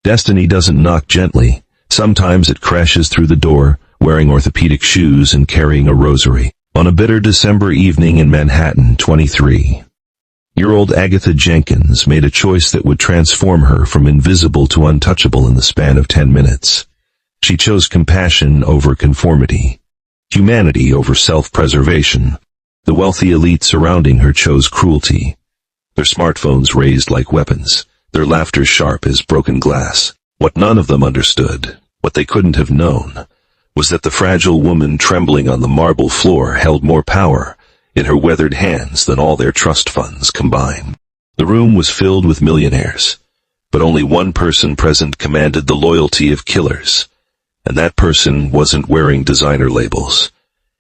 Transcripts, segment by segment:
Destiny doesn't knock gently. Sometimes it crashes through the door, wearing orthopedic shoes and carrying a rosary. On a bitter December evening in Manhattan, 23-year-old Agatha Jenkins made a choice that would transform her from invisible to untouchable in the span of 10 minutes. She chose compassion over conformity, humanity over self-preservation. The wealthy elite surrounding her chose cruelty, their smartphones raised like weapons, their laughter sharp as broken glass. What none of them understood, what they couldn't have known, was that the fragile woman trembling on the marble floor held more power in her weathered hands than all their trust funds combined. The room was filled with millionaires, but only one person present commanded the loyalty of killers, and that person wasn't wearing designer labels.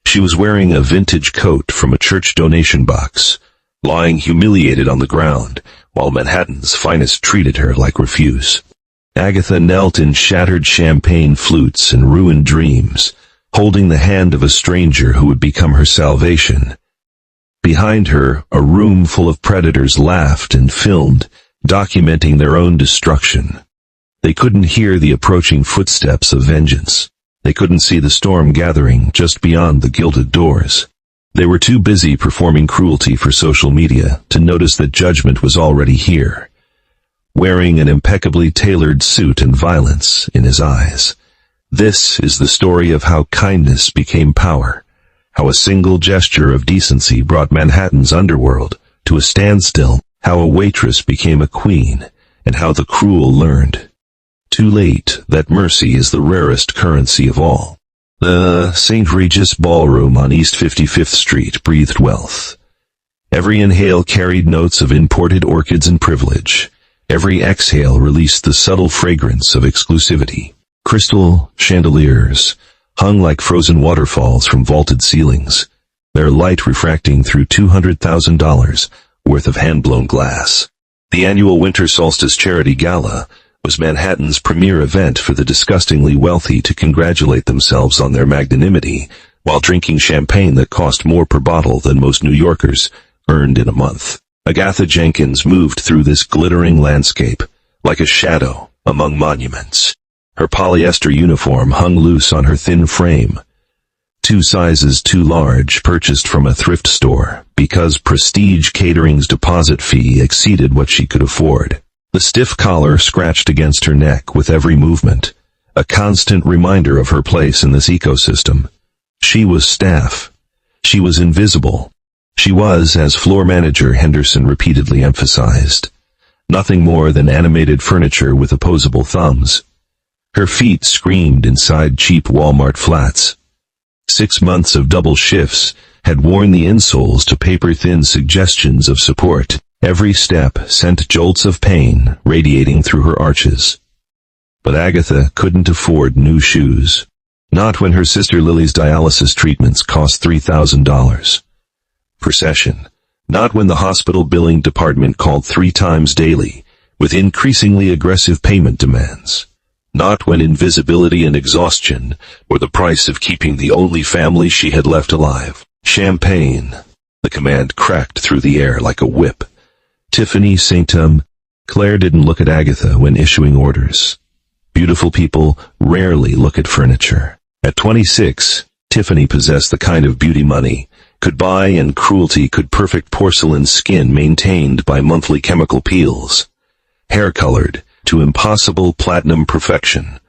She was wearing a vintage coat from a church donation box, lying humiliated on the ground, while Manhattan's finest treated her like refuse. Agatha knelt in shattered champagne flutes and ruined dreams, holding the hand of a stranger who would become her salvation. Behind her, a room full of predators laughed and filmed, documenting their own destruction. They couldn't hear the approaching footsteps of vengeance. They couldn't see the storm gathering just beyond the gilded doors. They were too busy performing cruelty for social media to notice that judgment was already here, wearing an impeccably tailored suit and violence in his eyes. This is the story of how kindness became power, how a single gesture of decency brought Manhattan's underworld to a standstill, how a waitress became a queen, and how the cruel learned too late that mercy is the rarest currency of all. The St. Regis Ballroom on East 55th Street breathed wealth. Every inhale carried notes of imported orchids and privilege. Every exhale released the subtle fragrance of exclusivity. Crystal chandeliers hung like frozen waterfalls from vaulted ceilings, their light refracting through $200,000 worth of hand-blown glass. The annual Winter Solstice Charity Gala was Manhattan's premier event for the disgustingly wealthy to congratulate themselves on their magnanimity while drinking champagne that cost more per bottle than most New Yorkers earned in a month. Agatha Jenkins moved through this glittering landscape like a shadow among monuments. Her polyester uniform hung loose on her thin frame, 2 sizes too large, purchased from a thrift store because Prestige Catering's deposit fee exceeded what she could afford. The stiff collar scratched against her neck with every movement, a constant reminder of her place in this ecosystem. She was staff. She was invisible. She was, as floor manager Henderson repeatedly emphasized, nothing more than animated furniture with opposable thumbs. Her feet screamed inside cheap Walmart flats. 6 months of double shifts had worn the insoles to paper-thin suggestions of support. Every step sent jolts of pain radiating through her arches. But Agatha couldn't afford new shoes. Not when her sister Lily's dialysis treatments cost $3,000 per session. Not when the hospital billing department called 3 times daily, with increasingly aggressive payment demands. Not when invisibility and exhaustion were the price of keeping the only family she had left alive. Champagne. The command cracked through the air like a whip. Tiffany Saintum. Claire didn't look at Agatha when issuing orders. Beautiful people rarely look at furniture. At 26, Tiffany possessed the kind of beauty money could buy, and cruelty could perfect porcelain skin maintained by monthly chemical peels. Hair colored to impossible platinum perfection.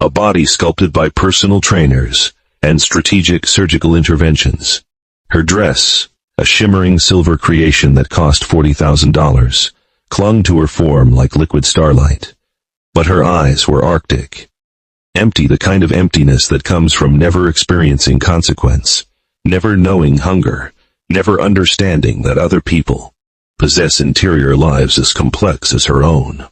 A body sculpted by personal trainers and strategic surgical interventions. Her dress, a shimmering silver creation that cost $40,000, clung to her form like liquid starlight. But her eyes were arctic. Empty, the kind of emptiness that comes from never experiencing consequence, never knowing hunger, never understanding that other people possess interior lives as complex as her own.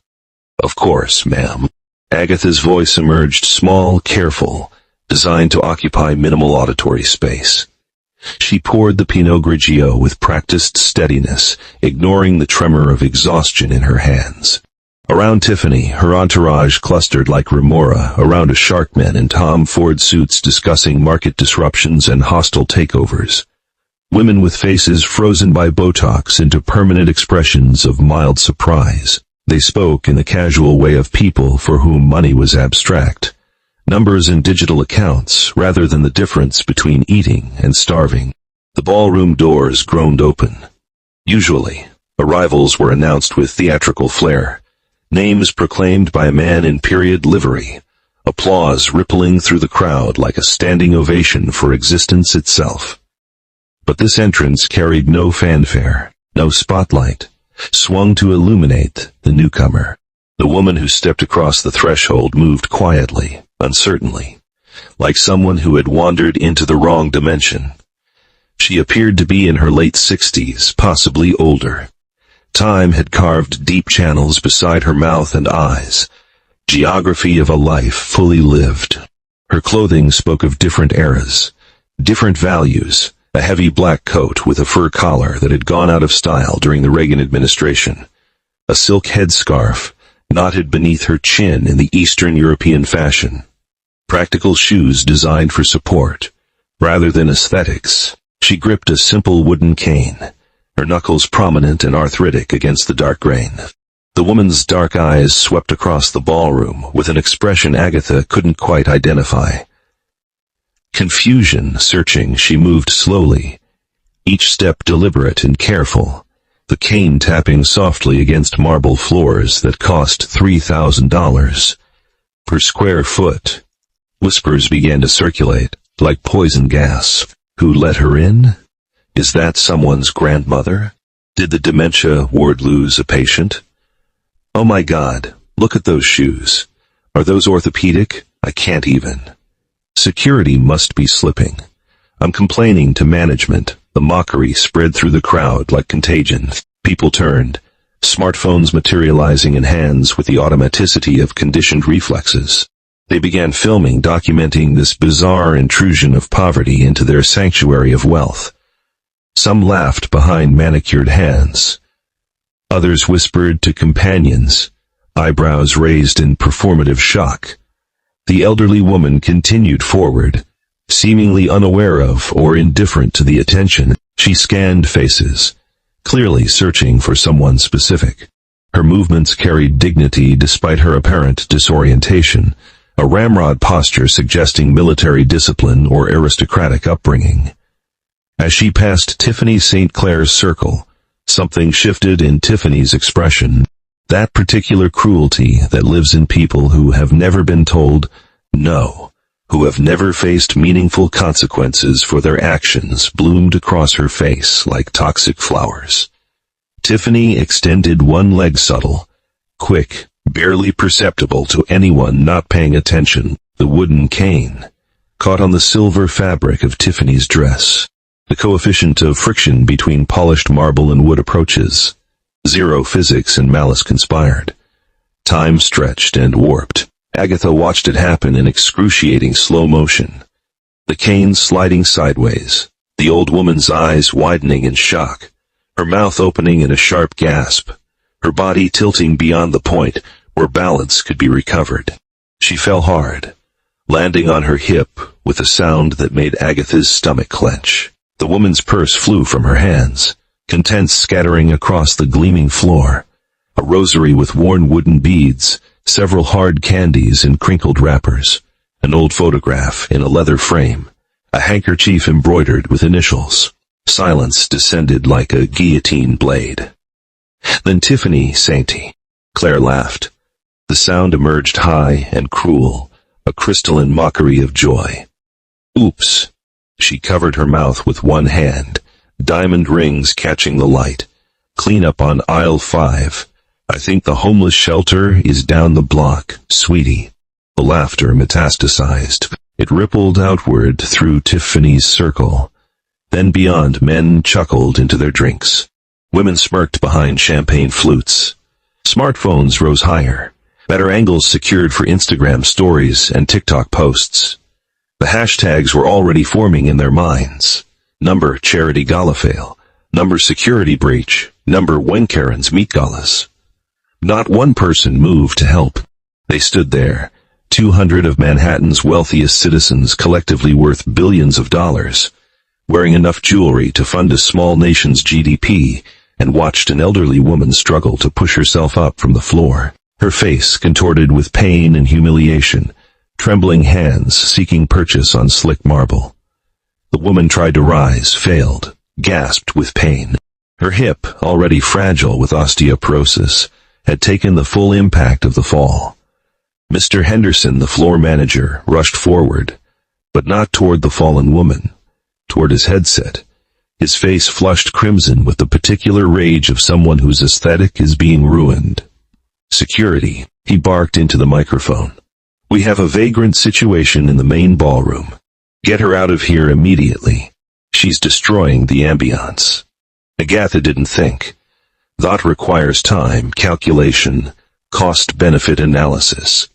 Of course, ma'am. Agatha's voice emerged small, careful, designed to occupy minimal auditory space. She poured the Pinot Grigio with practiced steadiness, ignoring the tremor of exhaustion in her hands. Around Tiffany, her entourage clustered like remora around a sharkman in Tom Ford suits discussing market disruptions and hostile takeovers. Women with faces frozen by Botox into permanent expressions of mild surprise. They spoke in the casual way of people for whom money was abstract. Numbers in digital accounts, rather than the difference between eating and starving. The ballroom doors groaned open. Usually, arrivals were announced with theatrical flair. Names proclaimed by a man in period livery. Applause rippling through the crowd like a standing ovation for existence itself. But this entrance carried no fanfare, no spotlight, swung to illuminate the newcomer. The woman who stepped across the threshold moved quietly, uncertainly, like someone who had wandered into the wrong dimension. She appeared to be in her late 60s, possibly older. Time had carved deep channels beside her mouth and eyes, geography of a life fully lived. Her clothing spoke of different eras, different values, a heavy black coat with a fur collar that had gone out of style during the Reagan administration, a silk headscarf knotted beneath her chin in the Eastern European fashion, practical shoes designed for support, rather than aesthetics. She gripped a simple wooden cane, her knuckles prominent and arthritic against the dark grain. The woman's dark eyes swept across the ballroom with an expression Agatha couldn't quite identify. Confusion searching, she moved slowly, each step deliberate and careful, the cane tapping softly against marble floors that cost $3,000 per square foot. Whispers began to circulate, like poison gas. Who let her in? Is that someone's grandmother? Did the dementia ward lose a patient? Oh my God, look at those shoes. Are those orthopedic? I can't even. Security must be slipping. I'm complaining to management. The mockery spread through the crowd like contagion. People turned, smartphones materializing in hands with the automaticity of conditioned reflexes. They began filming, documenting this bizarre intrusion of poverty into their sanctuary of wealth. Some laughed behind manicured hands. Others whispered to companions, eyebrows raised in performative shock. The elderly woman continued forward, seemingly unaware of or indifferent to the attention. She scanned faces, clearly searching for someone specific. Her movements carried dignity despite her apparent disorientation, a ramrod posture suggesting military discipline or aristocratic upbringing. As she passed Tiffany St. Clair's circle, something shifted in Tiffany's expression. That particular cruelty that lives in people who have never been told no, who have never faced meaningful consequences for their actions, bloomed across her face like toxic flowers. Tiffany extended one leg, subtle, quick, barely perceptible to anyone not paying attention. The wooden cane caught on the silver fabric of Tiffany's dress. The coefficient of friction between polished marble and wood approaches. Zero. Physics and malice conspired. Time stretched and warped. Agatha watched it happen in excruciating slow motion. The cane sliding sideways, the old woman's eyes widening in shock, her mouth opening in a sharp gasp, her body tilting beyond the point where balance could be recovered. She fell hard, landing on her hip with a sound that made Agatha's stomach clench. The woman's purse flew from her hands, contents scattering across the gleaming floor. A rosary with worn wooden beads, several hard candies in crinkled wrappers, an old photograph in a leather frame, a handkerchief embroidered with initials. Silence descended like a guillotine blade. Then Tiffany St. Clair laughed. The sound emerged high and cruel, a crystalline mockery of joy. Oops. She covered her mouth with one hand, diamond rings catching the light. Clean up on aisle 5. I think the homeless shelter is down the block, sweetie. The laughter metastasized. It rippled outward through Tiffany's circle. Then beyond, men chuckled into their drinks. Women smirked behind champagne flutes. Smartphones rose higher, better angles secured for Instagram stories and TikTok posts. The hashtags were already forming in their minds. Number charity gala fail. Number security breach. Number when Karen's meet galas. Not one person moved to help. They stood there, 200 of Manhattan's wealthiest citizens collectively worth billions of dollars, wearing enough jewelry to fund a small nation's GDP, and watched an elderly woman struggle to push herself up from the floor, her face contorted with pain and humiliation, trembling hands seeking purchase on slick marble. The woman tried to rise, failed, gasped with pain. Her hip, already fragile with osteoporosis, had taken the full impact of the fall. Mr. Henderson, the floor manager, rushed forward, but not toward the fallen woman, toward his headset, his face flushed crimson with the particular rage of someone whose aesthetic is being ruined. "Security," he barked into the microphone. "We have a vagrant situation in the main ballroom. Get her out of here immediately. She's destroying the ambiance." Agatha didn't think. Thought requires time, calculation, cost-benefit analysis.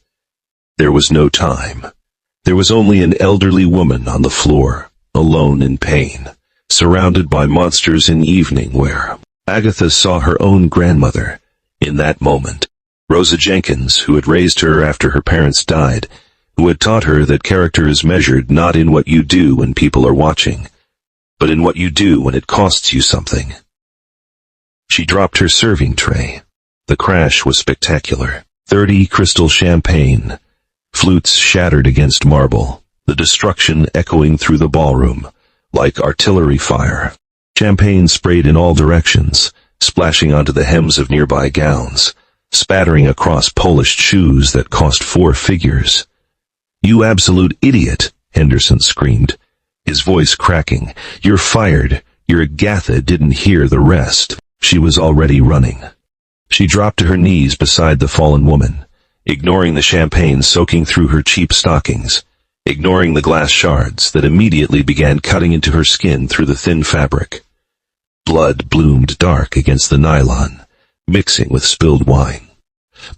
There was no time. There was only an elderly woman on the floor, alone in pain, surrounded by monsters in evening wear. Agatha saw her own grandmother, in that moment. Rosa Jenkins, who had raised her after her parents died, who had taught her that character is measured not in what you do when people are watching, but in what you do when it costs you something. She dropped her serving tray. The crash was spectacular. 30 crystal champagne, flutes shattered against marble, the destruction echoing through the ballroom, like artillery fire. Champagne sprayed in all directions, splashing onto the hems of nearby gowns, spattering across polished shoes that cost 4 figures. "You absolute idiot," Henderson screamed, his voice cracking. "You're fired." Agatha didn't hear the rest. She was already running. She dropped to her knees beside the fallen woman, ignoring the champagne soaking through her cheap stockings, ignoring the glass shards that immediately began cutting into her skin through the thin fabric. Blood bloomed dark against the nylon, mixing with spilled wine.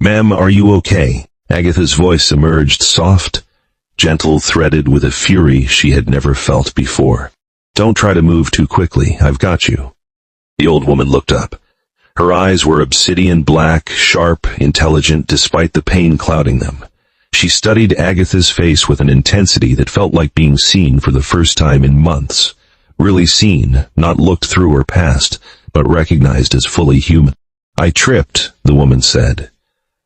"Ma'am, are you okay?" Agatha's voice emerged soft, gentle, threaded with a fury she had never felt before. "Don't try to move too quickly. I've got you." The old woman looked up. Her eyes were obsidian black, sharp, intelligent, despite the pain clouding them. She studied Agatha's face with an intensity that felt like being seen for the first time in months. Really seen, not looked through or past, but recognized as fully human. "I tripped," the woman said.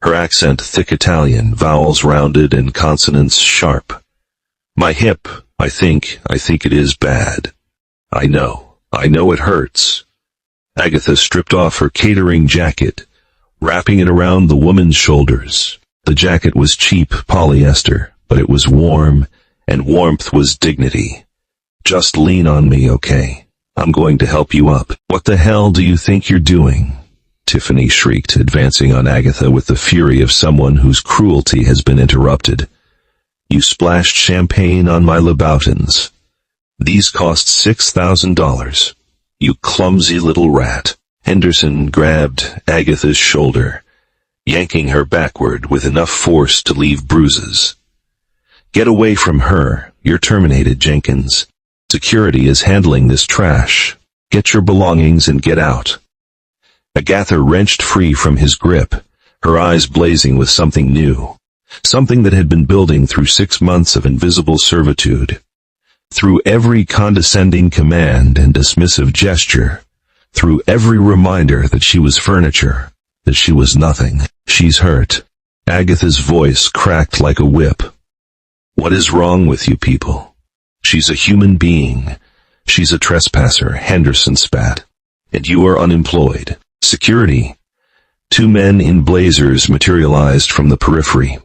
Her accent thick Italian, vowels rounded and consonants sharp. "My hip, I think it is bad. I know it hurts." Agatha stripped off her catering jacket, wrapping it around the woman's shoulders. The jacket was cheap polyester, but it was warm, and warmth was dignity. "Just lean on me, okay? I'm going to help you up." "What the hell do you think you're doing?" Tiffany shrieked, advancing on Agatha with the fury of someone whose cruelty has been interrupted. "You splashed champagne on my Louboutins. These cost $6,000. You clumsy little rat." Henderson grabbed Agatha's shoulder, yanking her backward with enough force to leave bruises. "Get away from her. You're terminated, Jenkins. Security is handling this trash. Get your belongings and get out." Agatha wrenched free from his grip, her eyes blazing with something new, something that had been building through 6 months of invisible servitude. Through every condescending command and dismissive gesture, through every reminder that she was furniture, that she was nothing. "She's hurt." Agatha's voice cracked like a whip. "What is wrong with you people? She's a human being. She's a trespasser," Henderson spat. "And you are unemployed." Security. 2 men in blazers materialized from the periphery,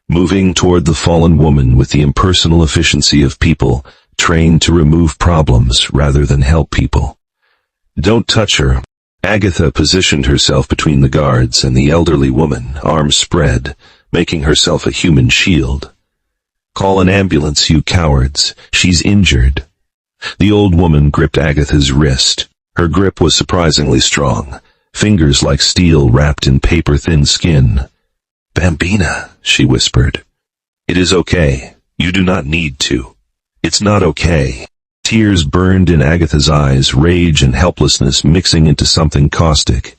moving toward the fallen woman with the impersonal efficiency of people trained to remove problems rather than help people. "Don't touch her." Agatha positioned herself between the guards and the elderly woman, arms spread, making herself a human shield. "Call an ambulance, you cowards. She's injured." The old woman gripped Agatha's wrist. Her grip was surprisingly strong, fingers like steel wrapped in paper-thin skin. "Bambina," she whispered. "It is okay. You do not need to. It's not okay." Tears burned in Agatha's eyes, rage and helplessness mixing into something caustic.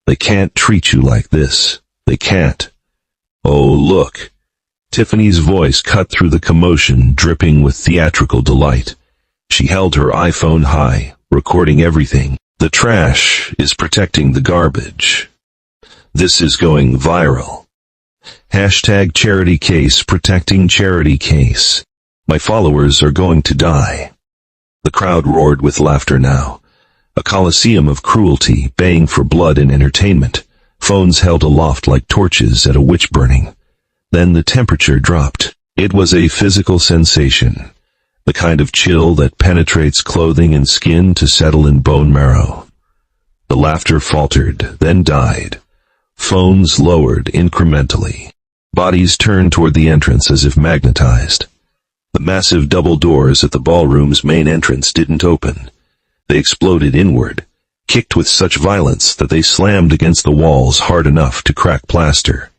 "They can't treat you like this. They can't." "Oh, look." Tiffany's voice cut through the commotion, dripping with theatrical delight. She held her iPhone high, recording everything. The trash is protecting the garbage. This is going viral. Hashtag charity case protecting charity case. My followers are going to die. The crowd roared with laughter now. A coliseum of cruelty, baying for blood and entertainment. Phones held aloft like torches at a witch burning. Then the temperature dropped. It was a physical sensation. The kind of chill that penetrates clothing and skin to settle in bone marrow. The laughter faltered, then died. Phones lowered incrementally. Bodies turned toward the entrance as if magnetized. The massive double doors at the ballroom's main entrance didn't open. They exploded inward, kicked with such violence that they slammed against the walls hard enough to crack plaster.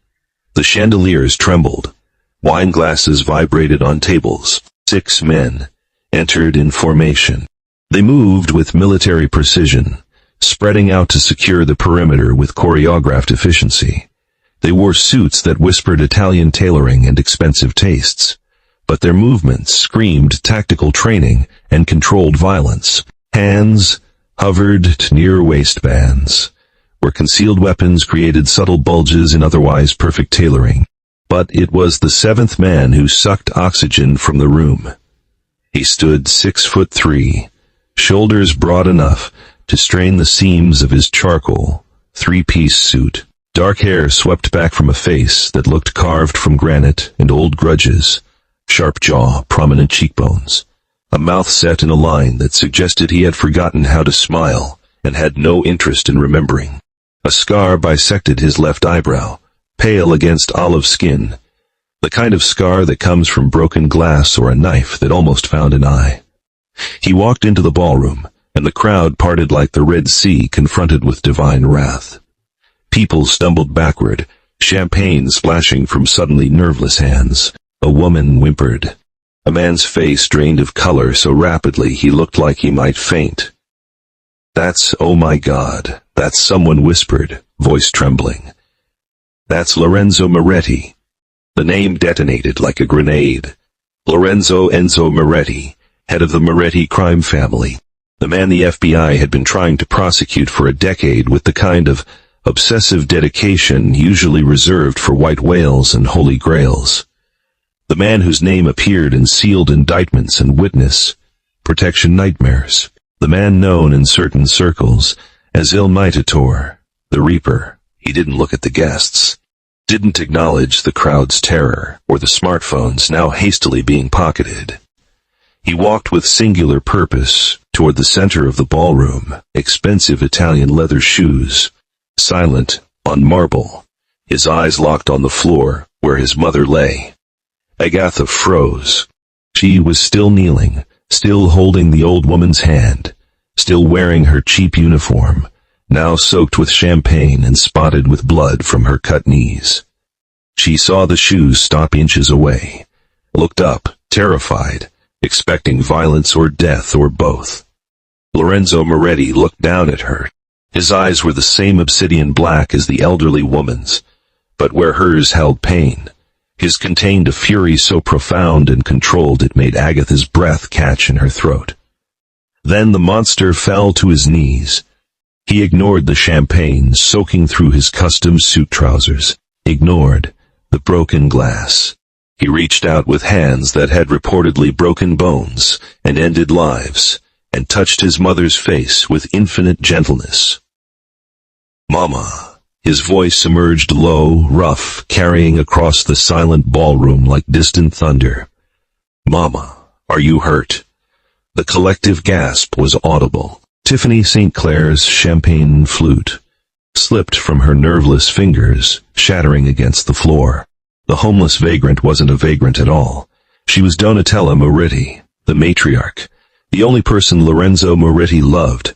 The chandeliers trembled. Wine glasses vibrated on tables. 6 men entered in formation. They moved with military precision, spreading out to secure the perimeter with choreographed efficiency. They wore suits that whispered Italian tailoring and expensive tastes, but their movements screamed tactical training and controlled violence. Hands hovered to near waistbands, where concealed weapons created subtle bulges in otherwise perfect tailoring. But it was the 7th man who sucked oxygen from the room. He stood 6'3", shoulders broad enough to strain the seams of his charcoal 3-piece suit. Dark hair swept back from a face that looked carved from granite and old grudges. Sharp jaw, prominent cheekbones. A mouth set in a line that suggested he had forgotten how to smile and had no interest in remembering. A scar bisected his left eyebrow, pale against olive skin, the kind of scar that comes from broken glass or a knife that almost found an eye. He walked into the ballroom, and the crowd parted like the Red Sea confronted with divine wrath. People stumbled backward, champagne splashing from suddenly nerveless hands. A woman whimpered. A man's face drained of color so rapidly he looked like he might faint. "That's, oh my God, that's," someone whispered, voice trembling. "That's Lorenzo Moretti." The name detonated like a grenade. Lorenzo Enzo Moretti, head of the Moretti crime family. The man the FBI had been trying to prosecute for a decade with the kind of obsessive dedication usually reserved for white whales and holy grails. The man whose name appeared in sealed indictments and witness protection nightmares. The man known in certain circles as Il Mitatore, the Reaper. He didn't look at the guests, didn't acknowledge the crowd's terror or the smartphones now hastily being pocketed. He walked with singular purpose toward the center of the ballroom, expensive Italian leather shoes, silent on marble, his eyes locked on the floor where his mother lay. Agatha froze. She was still kneeling, still holding the old woman's hand, still wearing her cheap uniform, now soaked with champagne and spotted with blood from her cut knees. She saw the shoes stop inches away, looked up, terrified, expecting violence or death or both. Lorenzo Moretti looked down at her. His eyes were the same obsidian black as the elderly woman's, but where hers held pain, his contained a fury so profound and controlled it made Agatha's breath catch in her throat. Then the monster fell to his knees. He ignored the champagne soaking through his custom suit trousers, ignored the broken glass. He reached out with hands that had reportedly broken bones and ended lives, and touched his mother's face with infinite gentleness. "Mama." His voice emerged low, rough, carrying across the silent ballroom like distant thunder. "Mama, are you hurt?" The collective gasp was audible. Tiffany St. Clair's champagne flute slipped from her nerveless fingers, shattering against the floor. The homeless vagrant wasn't a vagrant at all. She was Donatella Moretti, the matriarch, the only person Lorenzo Moretti loved,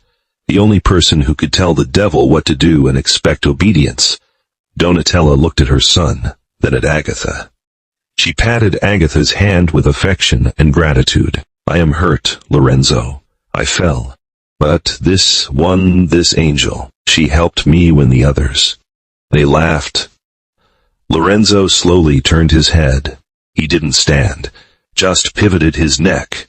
the only person who could tell the devil what to do and expect obedience. Donatella looked at her son, then at Agatha. She patted Agatha's hand with affection and gratitude. "I am hurt, Lorenzo. I fell. But this angel, she helped me when the others." They laughed. Lorenzo slowly turned his head. He didn't stand, just pivoted his neck,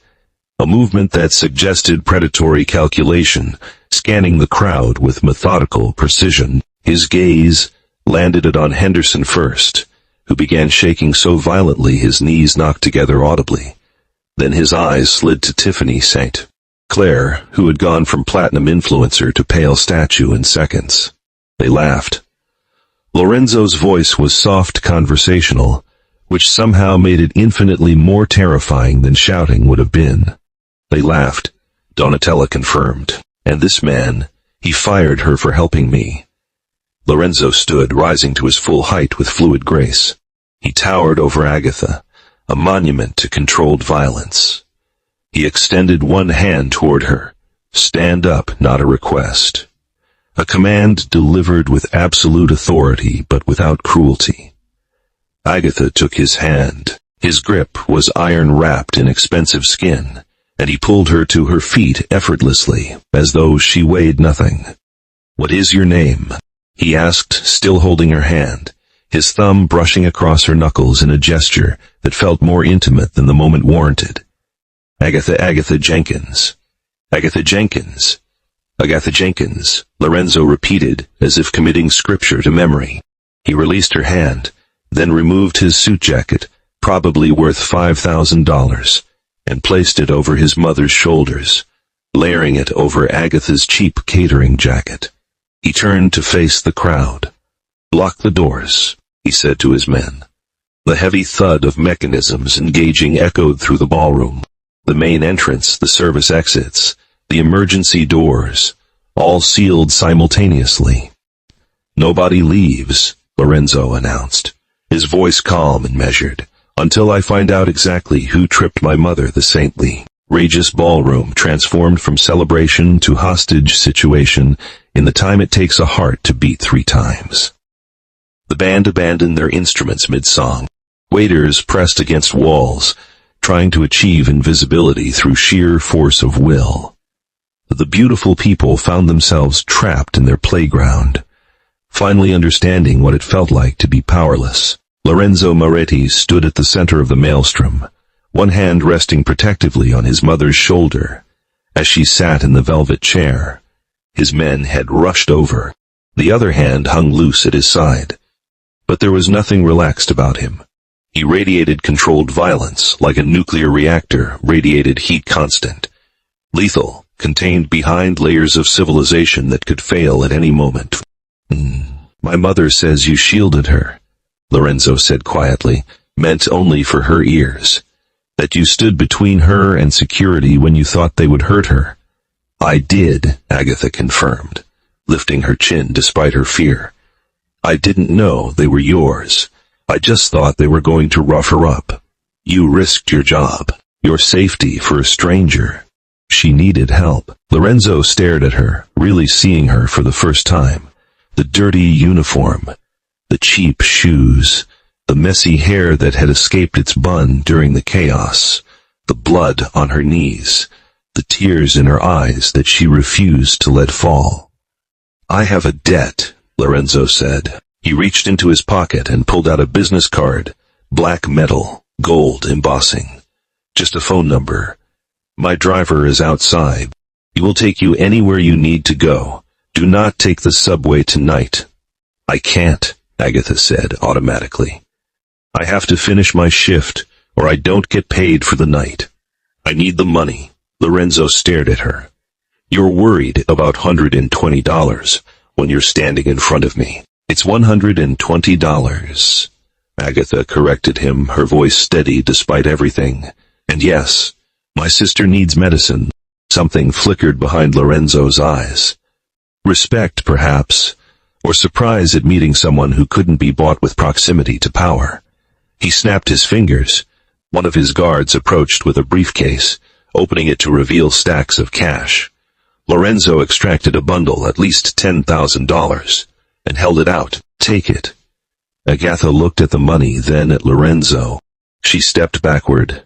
a movement that suggested predatory calculation, scanning the crowd with methodical precision. His gaze landed on Henderson first, who began shaking so violently his knees knocked together audibly. Then his eyes slid to Tiffany St. Clair, who had gone from platinum influencer to pale statue in seconds. They laughed. Lorenzo's voice was soft conversational, which somehow made it infinitely more terrifying than shouting would have been. They laughed, Donatella confirmed. And this man, he fired her for helping me. Lorenzo stood, rising to his full height with fluid grace. He towered over Agatha, a monument to controlled violence. He extended one hand toward her. Stand up, not a request. A command delivered with absolute authority, but without cruelty. Agatha took his hand. His grip was iron-wrapped in expensive skin, and he pulled her to her feet effortlessly, as though she weighed nothing. "What is your name?" he asked, still holding her hand, his thumb brushing across her knuckles in a gesture that felt more intimate than the moment warranted. Agatha Jenkins. Agatha Jenkins. Agatha Jenkins, Lorenzo repeated, as if committing scripture to memory. He released her hand, then removed his suit jacket, probably worth $5,000, and placed it over his mother's shoulders, layering it over Agatha's cheap catering jacket. He turned to face the crowd. "Lock the doors," he said to his men. The heavy thud of mechanisms engaging echoed through the ballroom. The main entrance, the service exits, the emergency doors, all sealed simultaneously. "Nobody leaves," Lorenzo announced, his voice calm and measured, "until I find out exactly who tripped my mother." The saintly, rageous ballroom transformed from celebration to hostage situation in the time it takes a heart to beat 3 times. The band abandoned their instruments mid-song. Waiters pressed against walls, trying to achieve invisibility through sheer force of will. The beautiful people found themselves trapped in their playground, finally understanding what it felt like to be powerless. Lorenzo Moretti stood at the center of the maelstrom, one hand resting protectively on his mother's shoulder. As she sat in the velvet chair, his men had rushed over. The other hand hung loose at his side. But there was nothing relaxed about him. He radiated controlled violence, like a nuclear reactor radiated heat constant. Lethal, contained behind layers of civilization that could fail at any moment. "My mother says you shielded her," Lorenzo said quietly, meant only for her ears. "That you stood between her and security when you thought they would hurt her." "I did," Agatha confirmed, lifting her chin despite her fear. "I didn't know they were yours. I just thought they were going to rough her up. You risked your job, your safety for a stranger." She needed help. Lorenzo stared at her, really seeing her for the first time. The dirty uniform, the cheap shoes, the messy hair that had escaped its bun during the chaos, the blood on her knees, the tears in her eyes that she refused to let fall. "I have a debt," Lorenzo said. He reached into his pocket and pulled out a business card, black metal, gold embossing. "Just a phone number. My driver is outside. He will take you anywhere you need to go. Do not take the subway tonight." "I can't," Agatha said automatically. "I have to finish my shift, or I don't get paid for the night. I need the money." Lorenzo stared at her. "You're worried about $120 when you're standing in front of me." "It's $120. Agatha corrected him, her voice steady despite everything. "And yes, my sister needs medicine." Something flickered behind Lorenzo's eyes. Respect, perhaps, or surprise at meeting someone who couldn't be bought with proximity to power. He snapped his fingers. One of his guards approached with a briefcase, opening it to reveal stacks of cash. Lorenzo extracted a bundle, at least $10,000, and held it out. "Take it." Agatha looked at the money, then at Lorenzo. She stepped backward.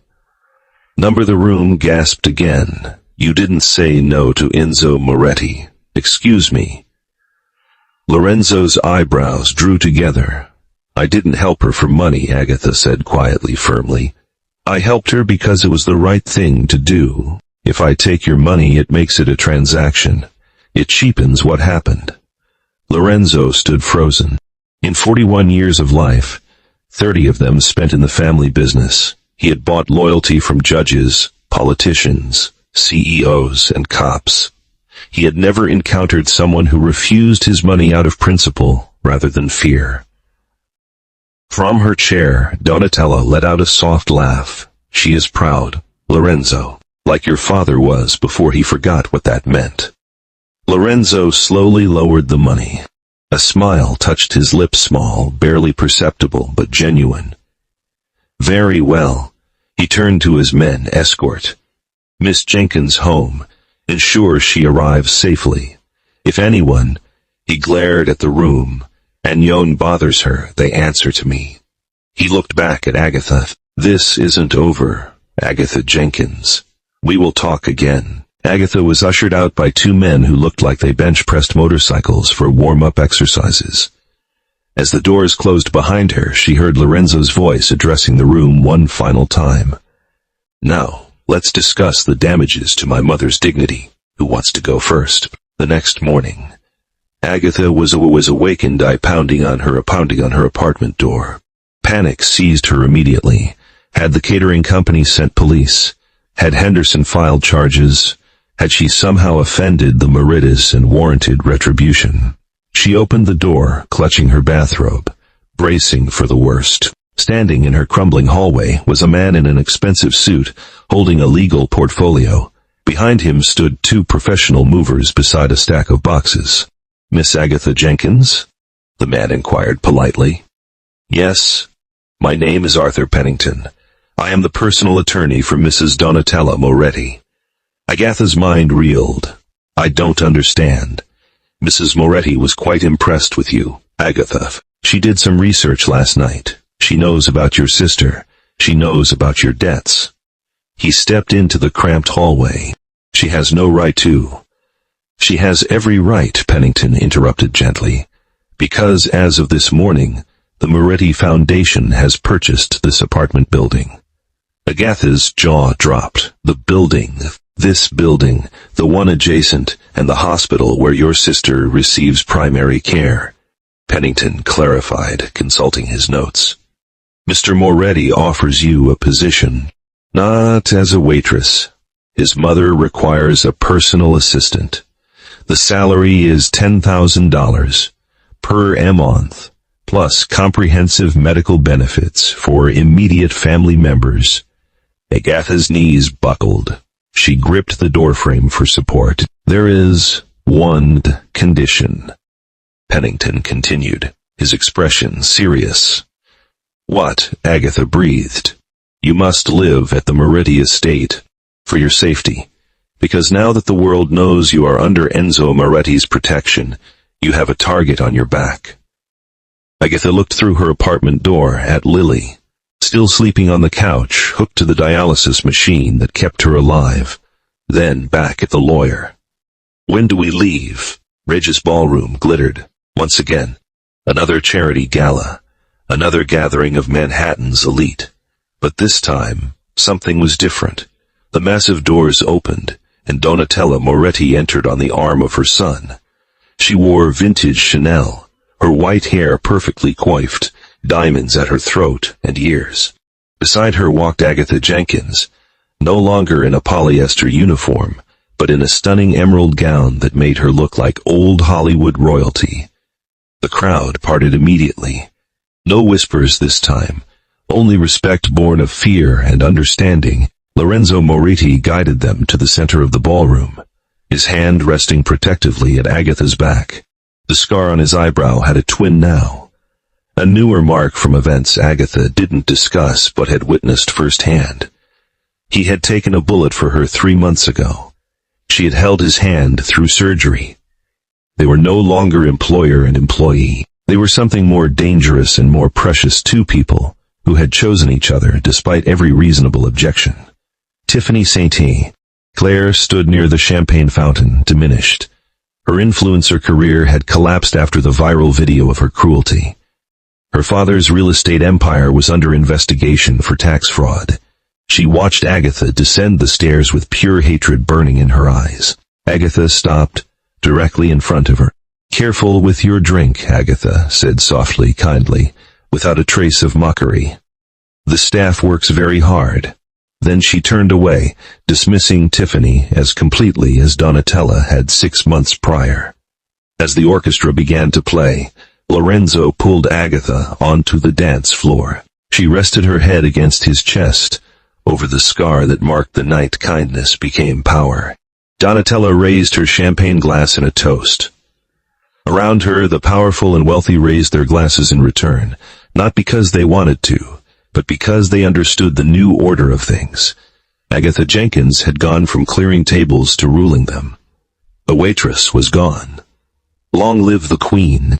"Number the room," gasped again. "You didn't say no to Enzo Moretti. Excuse me." Lorenzo's eyebrows drew together. "I didn't help her for money," Agatha said quietly, firmly. "I helped her because it was the right thing to do. If I take your money, it makes it a transaction. It cheapens what happened. Lorenzo stood frozen. In 41 years of life, 30 of them spent in the family business, he had bought loyalty from judges, politicians, CEOs, and cops. He had never encountered someone who refused his money out of principle rather than fear. From her chair, Donatella let out a soft laugh. She is proud, Lorenzo, like your father was before he forgot what that meant. Lorenzo slowly lowered the money. A smile touched his lips, small, barely perceptible, but genuine. Very well. He turned to his men. Escort Miss Jenkins home. Ensure she arrives safely. If anyone, he glared at the room, anyone bothers her, they answer to me. He looked back at Agatha. This isn't over, Agatha Jenkins. We will talk again. Agatha was ushered out by two men who looked like they bench-pressed motorcycles for warm-up exercises. As the doors closed behind her, she heard Lorenzo's voice addressing the room one final time. Now, let's discuss the damages to my mother's dignity. Who wants to go first? The next morning, Agatha was awakened by pounding on her apartment door. Panic seized her immediately. Had the catering company sent police? Had Henderson filed charges? Had she somehow offended the Meritus and warranted retribution? She opened the door, clutching her bathrobe, bracing for the worst. Standing in her crumbling hallway was a man in an expensive suit, holding a legal portfolio. Behind him stood two professional movers beside a stack of boxes. Miss Agatha Jenkins? The man inquired politely. Yes. My name is Arthur Pennington. I am the personal attorney for Mrs. Donatella Moretti. Agatha's mind reeled. I don't understand. Mrs. Moretti was quite impressed with you, Agatha. She did some research last night. She knows about your sister. She knows about your debts. He stepped into the cramped hallway. She has no right to. She has every right, Pennington interrupted gently, because as of this morning, the Moretti Foundation has purchased this apartment building. Agatha's jaw dropped. The building, this building, the one adjacent, and the hospital where your sister receives primary care. Pennington clarified, consulting his notes. Mr. Moretti offers you a position, not as a waitress. His mother requires a personal assistant. The salary is $10,000 per month, plus comprehensive medical benefits for immediate family members. Agatha's knees buckled. She gripped the doorframe for support. There is one condition, Pennington continued, his expression serious. What? Agatha breathed. You must live at the Moretti estate, for your safety, because now that the world knows you are under Enzo Moretti's protection, you have a target on your back. Agatha looked through her apartment door at Lily, still sleeping on the couch, hooked to the dialysis machine that kept her alive, then back at the lawyer. When do we leave? Regis Ballroom glittered. Once again, another charity gala, another gathering of Manhattan's elite. But this time, something was different. The massive doors opened, and Donatella Moretti entered on the arm of her son. She wore vintage Chanel, her white hair perfectly coiffed, diamonds at her throat and ears. Beside her walked Agatha Jenkins, no longer in a polyester uniform, but in a stunning emerald gown that made her look like old Hollywood royalty. The crowd parted immediately. No whispers this time, only respect born of fear and understanding. Lorenzo Moretti guided them to the center of the ballroom, his hand resting protectively at Agatha's back. The scar on his eyebrow had a twin now, a newer mark from events Agatha didn't discuss but had witnessed firsthand. He had taken a bullet for her 3 months ago. She had held his hand through surgery. They were no longer employer and employee. They were something more dangerous and more precious, two people who had chosen each other despite every reasonable objection. Tiffany Saint-Hy. Claire stood near the champagne fountain, diminished. Her influencer career had collapsed after the viral video of her cruelty. Her father's real estate empire was under investigation for tax fraud. She watched Agatha descend the stairs with pure hatred burning in her eyes. Agatha stopped, directly in front of her. "Careful with your drink," Agatha said softly, kindly, without a trace of mockery. "The staff works very hard." Then she turned away, dismissing Tiffany as completely as Donatella had 6 months prior. As the orchestra began to play, Lorenzo pulled Agatha onto the dance floor. She rested her head against his chest, over the scar that marked the night kindness became power. Donatella raised her champagne glass in a toast. Around her, the powerful and wealthy raised their glasses in return, not because they wanted to, but because they understood the new order of things. Agatha Jenkins had gone from clearing tables to ruling them. The waitress was gone. Long live the Queen.